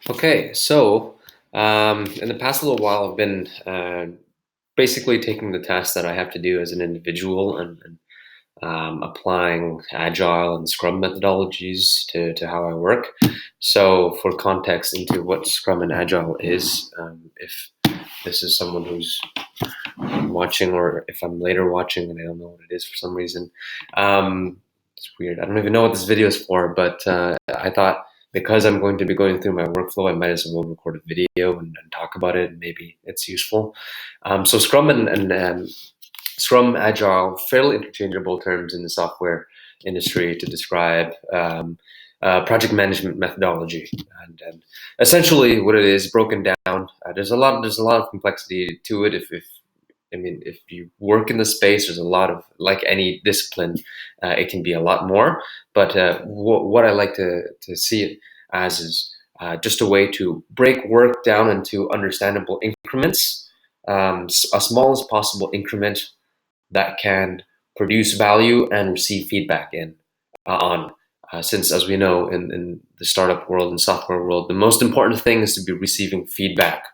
Okay, so in the past little while, I've been basically taking the tasks that I have to do as an individual and applying Agile and Scrum methodologies to how I work. So, for context into what Scrum and Agile is, if this is someone who's watching, or if I'm later watching and I don't know what it is for some reason, it's weird. I don't even know what this video is for, but I thought because I'm going to be going through my workflow, I might as well record a video and talk about it. And maybe it's useful. So Scrum and Scrum, Agile, fairly interchangeable terms in the software industry to describe project management methodology, and essentially what it is broken down. There's a lot of complexity to it. If you work in the space, there's a lot of, like any discipline, it can be a lot more. But what I like to see it as is just a way to break work down into understandable increments, as small as possible increment that can produce value and receive feedback on. Since, as we know, in the startup world and software world, the most important thing is to be receiving feedback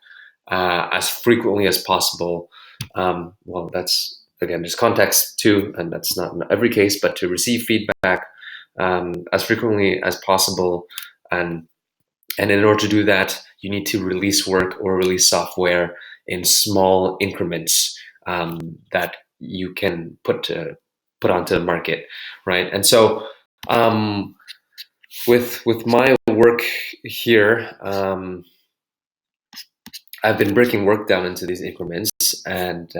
as frequently as possible. Well, that's, again, there's context too, and that's not in every case, but to receive feedback as frequently as possible. And in order to do that, you need to release work or release software in small increments that you can put onto the market, right? And so with my work here, I've been breaking work down into these increments and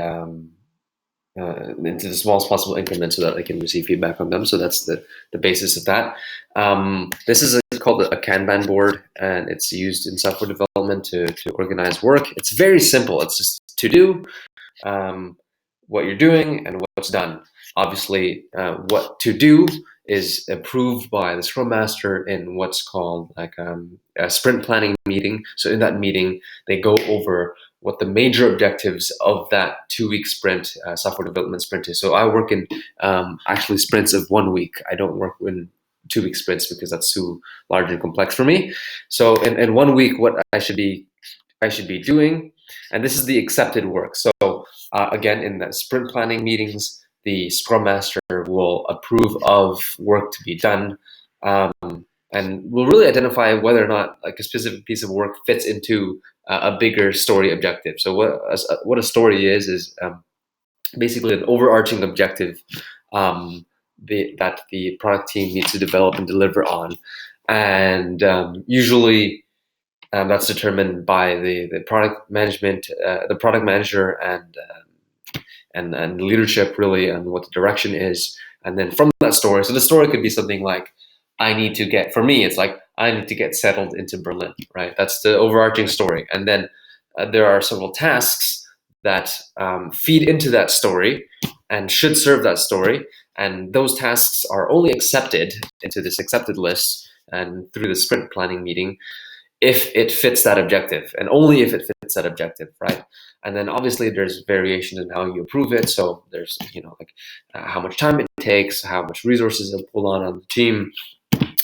into the smallest possible increments so that I can receive feedback on them. So that's the basis of that. This is called a Kanban board, and it's used in software development to organize work. It's very simple. It's just to do, what you're doing, and what's done. Obviously, what to do is approved by the Scrum Master in what's called like a sprint planning meeting. So in that meeting, they go over what the major objectives of that 2-week sprint, software development sprint is. So I work in actually sprints of 1 week. I don't work in 2-week sprints because that's too large and complex for me. So in 1 week, what I should be doing, and this is the accepted work. So again, in the sprint planning meetings, the Scrum Master will approve of work to be done, and will really identify whether or not like a specific piece of work fits into a bigger story objective. So what a story is basically an overarching objective that the product team needs to develop and deliver on, and usually that's determined by the product management, the product manager, and leadership, really, and what the direction is. And then from that story, so the story could be something like, for me, it's like, I need to get settled into Berlin, right? That's the overarching story. And then there are several tasks that feed into that story and should serve that story. And those tasks are only accepted into this accepted list and through the sprint planning meeting if it fits that objective, and only if it fits that objective, right? And then obviously there's variations in how you approve it. So there's, like how much time it takes, how much resources it'll pull on the team,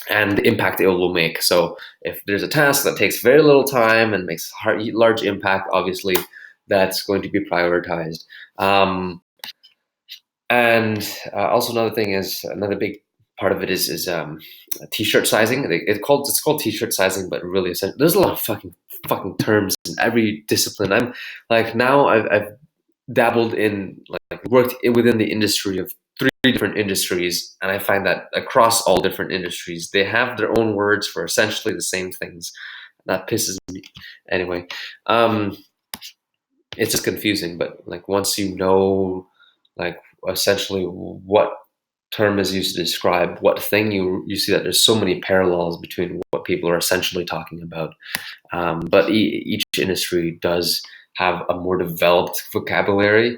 and the impact it will make. So if there's a task that takes very little time and makes large impact, obviously that's going to be prioritized. And also another big part of it is t-shirt sizing. It's called t-shirt sizing, but really there's a lot of fucking terms in every discipline. I'm like, now I've dabbled in, like, worked within the industry of 3 different industries, and I find that across all different industries, they have their own words for essentially the same things. That pisses me. Anyway, it's just confusing. But like, once you know, like, essentially what term is used to describe what thing, you see that there's so many parallels between what people are essentially talking about. But each industry does have a more developed vocabulary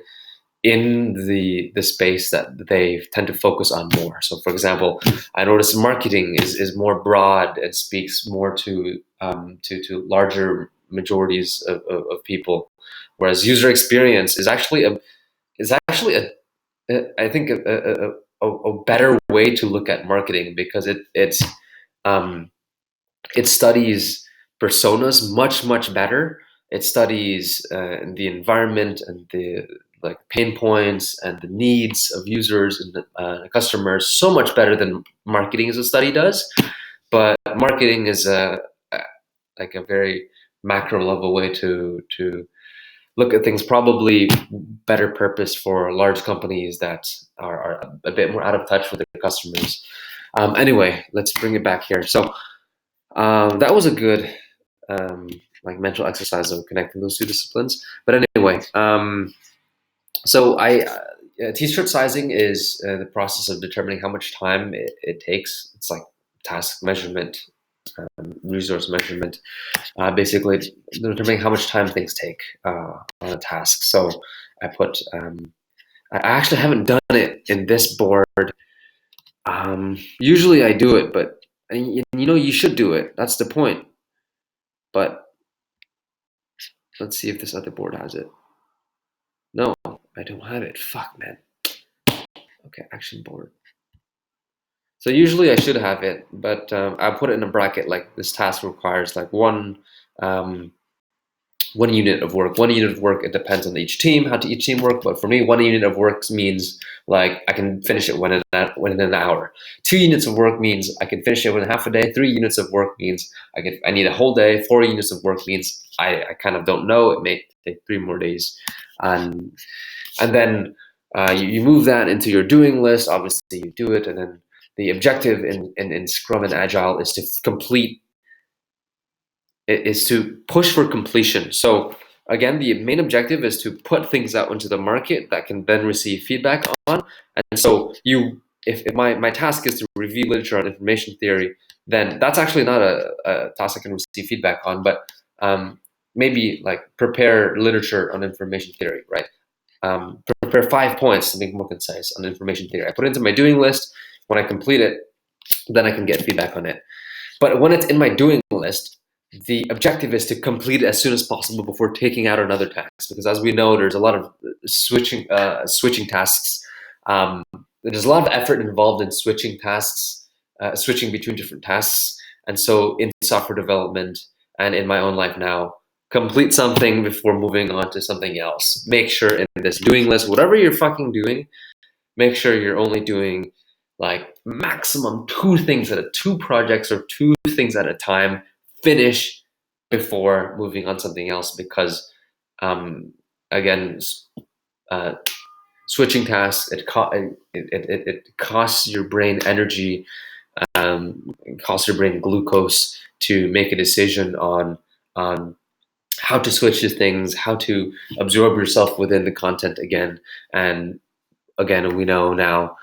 in the space that they tend to focus on more. So, for example, I notice marketing is more broad and speaks more to larger majorities of people, whereas user experience is actually I think a better way to look at marketing, because it studies personas much better. It studies the environment and the like pain points and the needs of users and customers so much better than marketing as a study does. But marketing is like a very macro level way to look at things, probably better purpose for large companies that are a bit more out of touch with their customers. Anyway, let's bring it back here. So that was a good like mental exercise of connecting those two disciplines. But anyway, so t-shirt sizing is the process of determining how much time it takes. It's like task measurement, resource measurement, basically determining how much time things take on a task. So I put, I actually haven't done it in this board. Usually I do it, but and you know, you should do it. That's the point. But let's see if this other board has it. No, I don't have it. Fuck, man. Okay, action board. So usually I should have it, but I'll put it in a bracket like this task requires like um, one unit of work. One unit of work, it depends on each team, how to each team work. But for me, one unit of work means like I can finish it within an hour. 2 units of work means I can finish it within half a day. 3 units of work means I need a whole day. 4 units of work means I kind of don't know. It may take 3 more days, and then you move that into your doing list. Obviously, you do it, and then the objective in Scrum and Agile is to complete is to push for completion. So again, the main objective is to put things out into the market that can then receive feedback on. And so if my task is to review literature on information theory, then that's actually not a task I can receive feedback on, but maybe like prepare literature on information theory, right? Prepare 5 points to make more concise on information theory. I put it into my doing list. When I complete it, then I can get feedback on it. But when it's in my doing list, the objective is to complete it as soon as possible before taking out another task. Because as we know, there's a lot of switching tasks. There's a lot of effort involved in switching tasks, switching between different tasks. And so in software development and in my own life now, complete something before moving on to something else. Make sure in this doing list, whatever you're fucking doing, make sure you're only doing like maximum 2 things two projects or 2 things at a time. Finish before moving on something else, because again, switching tasks, it costs your brain energy, it costs your brain glucose to make a decision on how to switch to things, how to absorb yourself within the content again. And again, we know now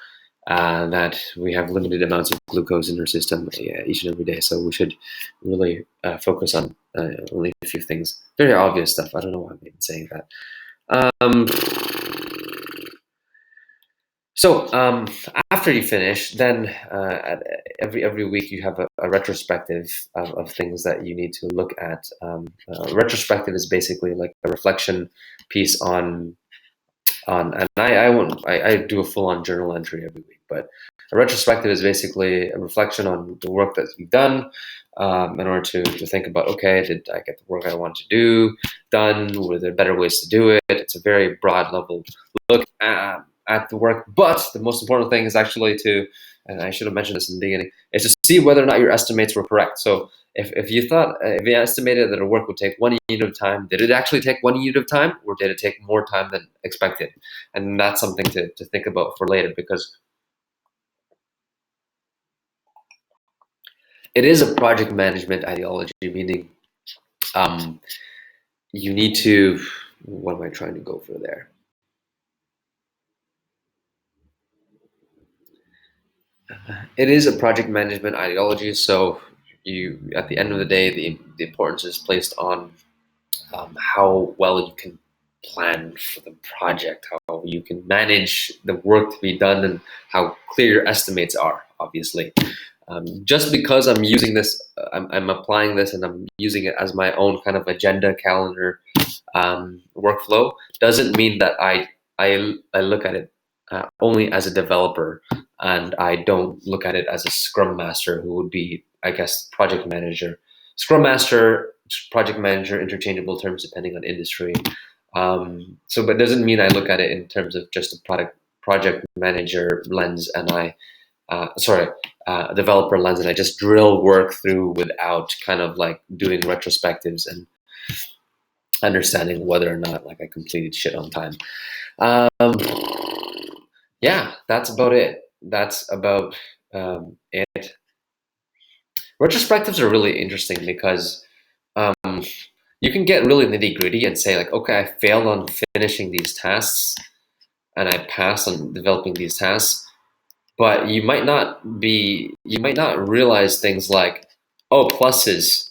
that we have limited amounts of glucose in our system each and every day. So we should really focus on only a few things. Very obvious stuff. I don't know why I'm even saying that. So after you finish, then every week you have a retrospective of things that you need to look at. Retrospective is basically like a reflection piece on and I do a full-on journal entry every week, but a retrospective is basically a reflection on the work that you've done, in order to think about, okay, did I get the work I want to do done? Were there better ways to do it? It's a very broad level look at the work, but the most important thing is actually and I should have mentioned this in the beginning, is to see whether or not your estimates were correct. So if you thought, if you estimated that a work would take 1 unit of time, did it actually take 1 unit of time, or did it take more time than expected? And that's something to think about for later, because it is a project management ideology, meaning you need to, what am I trying to go for there? It is a project management ideology, so at the end of the day, the importance is placed on how well you can plan for the project, how you can manage the work to be done, and how clear your estimates are, obviously. Just because I'm using this, I'm applying this and I'm using it as my own kind of agenda calendar workflow, doesn't mean that I look at it only as a developer, and I don't look at it as a Scrum Master, who would be, I guess, project manager. Scrum Master project manager, interchangeable terms depending on industry. But it doesn't mean I look at it in terms of just a project manager lens, and developer lens, and I just drill work through without kind of like doing retrospectives and understanding whether or not like I completed shit on time. Yeah, that's about it. That's about it. Retrospectives are really interesting because you can get really nitty gritty and say like, okay, I failed on finishing these tasks and I passed on developing these tasks, but you might not realize things like, oh, pluses.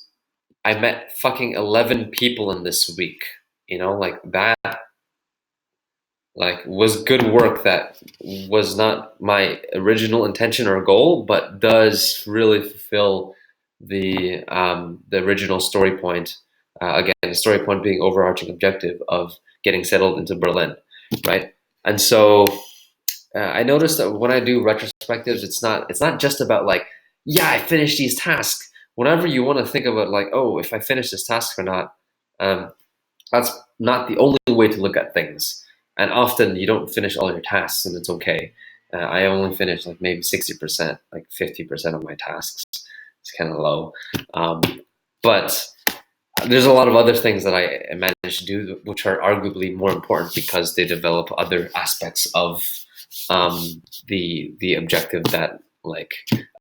I met fucking 11 people in this week. Like that, like was good work that was not my original intention or goal, but does really fulfill the original story point. Again, the story point being overarching objective of getting settled into Berlin, right? And so I noticed that when I do retrospectives, it's not just about like, yeah, I finished these tasks. Whenever you want to think about like, oh, if I finish this task or not, that's not the only way to look at things. And often you don't finish all your tasks, and it's okay. I only finish like maybe 60%, like 50% of my tasks. It's kind of low, but there's a lot of other things that I managed to do, which are arguably more important because they develop other aspects of the objective that like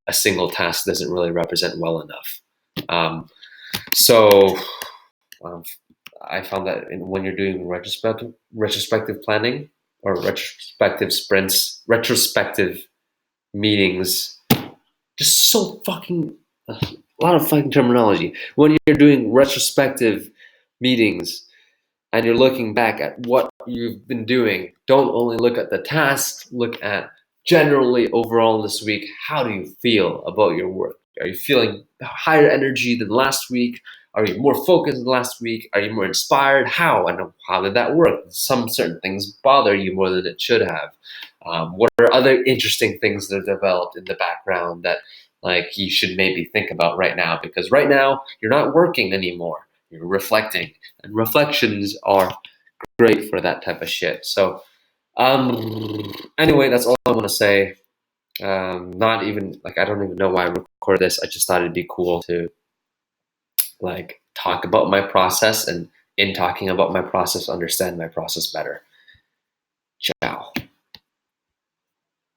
a single task doesn't really represent well enough. So I found that when you're doing retrospective planning or retrospective sprints, retrospective meetings, just so fucking a lot of fucking terminology. When you're doing retrospective meetings and you're looking back at what you've been doing, don't only look at the tasks, look at generally overall this week, how do you feel about your work? Are you feeling higher energy than last week? Are you more focused than last week? Are you more inspired? How? And how did that work? Some certain things bother you more than it should have. What are other interesting things that are developed in the background that like you should maybe think about right now? Because right now you're not working anymore. You're reflecting. And reflections are great for that type of shit. So anyway, that's all I want to say. Not even like I don't even know why I recorded this. I just thought it'd be cool to like talk about my process, and in talking about my process, understand my process better. Ciao.